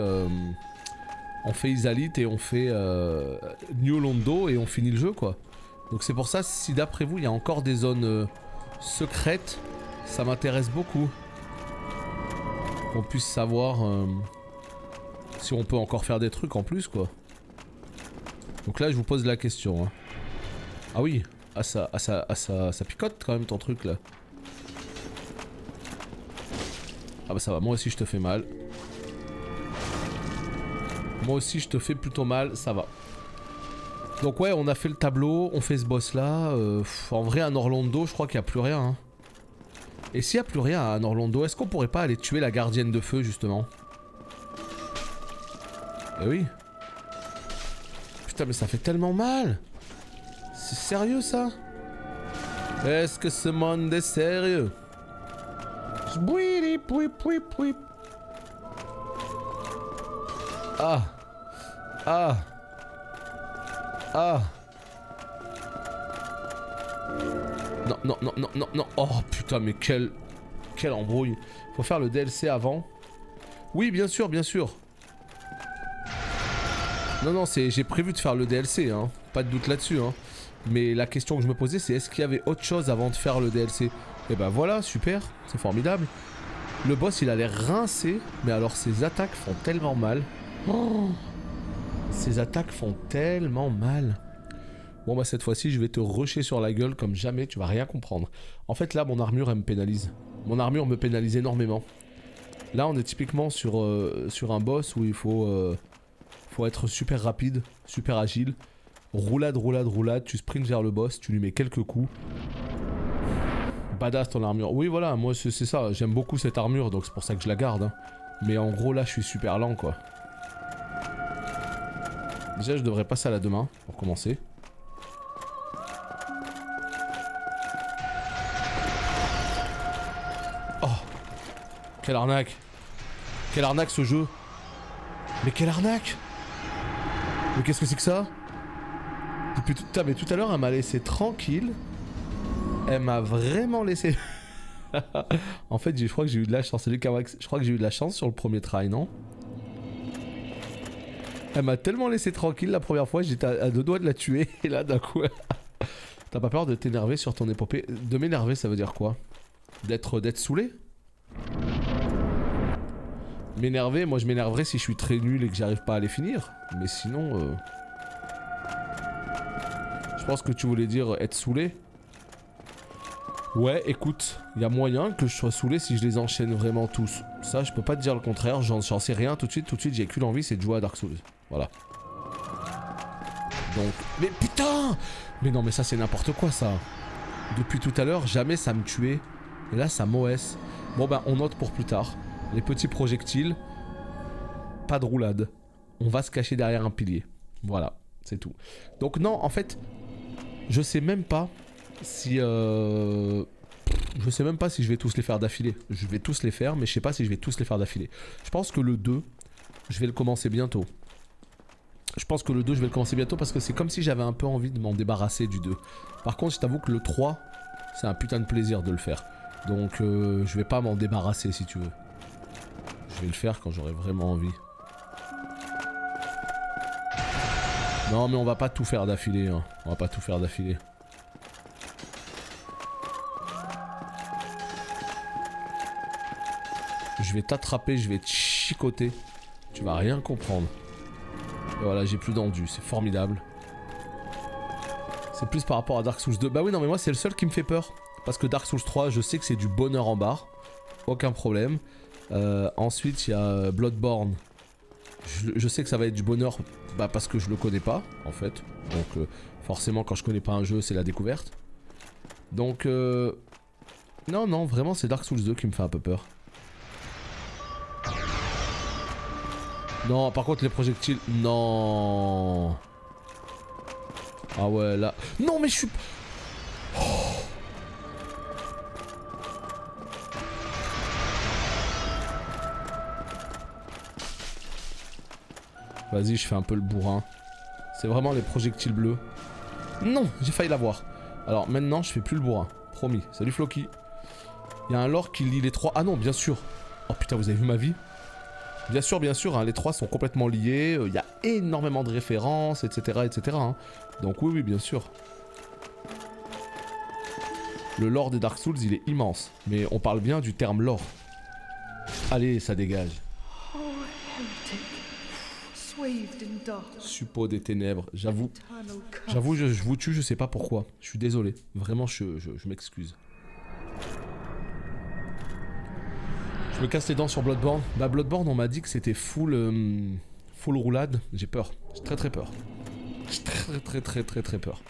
Speaker 1: On fait Izalith et on fait New Londo et on finit le jeu quoi. Donc c'est pour ça, si d'après vous il y a encore des zones secrètes, ça m'intéresse beaucoup. Qu'on puisse savoir si on peut encore faire des trucs en plus quoi. Donc là je vous pose la question. Hein. Ah oui, ça picote quand même ton truc là. Ah bah ça va, moi aussi je te fais mal. Moi aussi je te fais plutôt mal, ça va. Donc ouais, on a fait le tableau, on fait ce boss là. En vrai à Orlando je crois qu'il n'y a plus rien. Hein. Et s'il n'y a plus rien à Orlando, est-ce qu'on pourrait pas aller tuer la gardienne de feu justement? Eh oui. Putain mais ça fait tellement mal. C'est sérieux ça? Est-ce que ce monde est sérieux? Ah. Ah. Ah. Non, non, non, non, non, non. Oh putain, mais quelle embrouille. Faut faire le DLC avant. Oui, bien sûr, bien sûr. Non, non, j'ai prévu de faire le DLC, hein. Pas de doute là-dessus, hein. Mais la question que je me posais, c'est est-ce qu'il y avait autre chose avant de faire le DLC? Et ben voilà, super, c'est formidable. Le boss, il a l'air rincé, mais alors ses attaques font tellement mal. Oh, ses attaques font tellement mal. Bon bah cette fois-ci je vais te rusher sur la gueule comme jamais, tu vas rien comprendre. En fait là mon armure elle me pénalise. Mon armure me pénalise énormément. Là on est typiquement sur un boss où il faut être super rapide, super agile. Roulade, roulade, roulade, tu sprints vers le boss, tu lui mets quelques coups. Badass ton armure. Oui voilà, moi c'est ça, j'aime beaucoup cette armure donc c'est pour ça que je la garde. Hein. Mais en gros là je suis super lent quoi. Déjà je devrais passer à la main pour commencer. Quelle arnaque! Quelle arnaque ce jeu! Mais quelle arnaque! Mais qu'est-ce que c'est que ça? Putain, mais tout à l'heure elle m'a laissé tranquille. Elle m'a vraiment laissé... En fait je crois que j'ai eu de la chance. Je crois que j'ai eu de la chance sur le premier try, non? Elle m'a tellement laissé tranquille la première fois, j'étais à deux doigts de la tuer. Et là d'un coup... T'as pas peur de t'énerver sur ton épopée? De m'énerver ça veut dire quoi? D'être saoulé? M'énerver, moi je m'énerverais si je suis très nul et que j'arrive pas à les finir. Mais sinon... Je pense que tu voulais dire être saoulé. Ouais, écoute, il y a moyen que je sois saoulé si je les enchaîne vraiment tous. Ça, je peux pas te dire le contraire, j'en sais rien tout de suite, j'ai qu'une envie, c'est de jouer à Dark Souls. Voilà. Donc... Mais putain! Mais non, mais ça c'est n'importe quoi ça. Depuis tout à l'heure, jamais ça me tuait. Et là, ça m'OS. Bon bah, on note pour plus tard. Les petits projectiles. Pas de roulade. On va se cacher derrière un pilier. Voilà, c'est tout. Donc non, en fait, je sais même pas si... Je sais même pas si je vais tous les faire d'affilée. Je vais tous les faire, mais je sais pas si je vais tous les faire d'affilée. Je pense que le 2, je vais le commencer bientôt. Je pense que le 2, je vais le commencer bientôt parce que c'est comme si j'avais un peu envie de m'en débarrasser du 2. Par contre, je t'avoue que le 3, c'est un putain de plaisir de le faire. Donc je vais pas m'en débarrasser si tu veux. Je vais le faire quand j'aurai vraiment envie. Non mais on va pas tout faire d'affilée, hein. On va pas tout faire d'affilée. Je vais t'attraper, je vais te chicoter. Tu vas rien comprendre. Et voilà, j'ai plus d'endu, c'est formidable. C'est plus par rapport à Dark Souls 2. Bah oui, non, mais moi, c'est le seul qui me fait peur. Parce que Dark Souls 3, je sais que c'est du bonheur en barre. Aucun problème. Ensuite, il y a Bloodborne. Je sais que ça va être du bonheur bah, parce que je le connais pas, en fait. Donc, forcément, quand je connais pas un jeu, c'est la découverte. Donc, non, non, vraiment, c'est Dark Souls 2 qui me fait un peu peur. Non, par contre, les projectiles... Non. Ah ouais, là... Non, mais je suis... Oh. Vas-y, je fais un peu le bourrin. C'est vraiment les projectiles bleus. Non, j'ai failli l'avoir. Alors maintenant, je fais plus le bourrin. Promis. Salut Floki. Il y a un lore qui lie les trois. Ah non, bien sûr. Oh putain, vous avez vu ma vie? Bien sûr, hein, les trois sont complètement liés. Il y a énormément de références, etc. etc. Hein. Donc oui, oui, bien sûr. Le lore des Dark Souls, il est immense. Mais on parle bien du terme lore. Allez, ça dégage. Suppôt des ténèbres, j'avoue, je vous tue, je sais pas pourquoi, je suis désolé, vraiment je m'excuse. Je me casse les dents sur Bloodborne. Bah Bloodborne, on m'a dit que c'était full roulade, j'ai peur, j'ai très peur. J'ai très peur.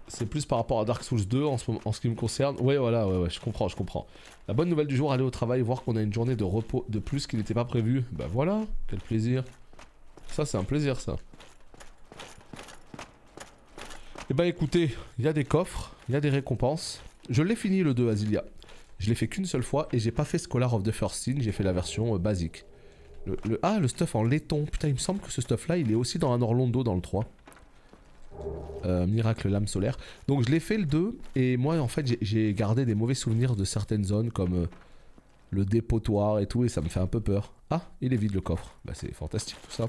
Speaker 1: C'est plus par rapport à Dark Souls 2 en ce qui me concerne. Ouais, voilà, ouais, je comprends. La bonne nouvelle du jour, aller au travail, voir qu'on a une journée de repos de plus qui n'était pas prévue. Bah voilà, quel plaisir. Ça, c'est un plaisir, ça. Et bah écoutez, il y a des coffres, il y a des récompenses. Je l'ai fini le 2, Azilia. Je l'ai fait qu'une seule fois et j'ai pas fait Scholar of the First Sin, j'ai fait la version basique. Le stuff en laiton. Putain, il me semble que ce stuff-là, il est aussi dans un Orlando dans le 3. Miracle lame solaire. Donc je l'ai fait le 2 et moi en fait j'ai gardé des mauvais souvenirs de certaines zones comme le dépotoir et tout et ça me fait un peu peur. Ah, il est vide le coffre. Bah c'est fantastique tout ça.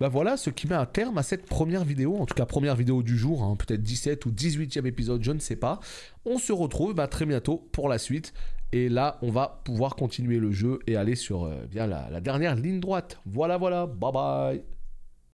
Speaker 1: Bah voilà ce qui met un terme à cette première vidéo, en tout cas première vidéo du jour, hein, peut-être 17 ou 18e épisode, je ne sais pas. On se retrouve très bientôt pour la suite et là on va pouvoir continuer le jeu et aller sur bien la dernière ligne droite. Voilà, bye bye.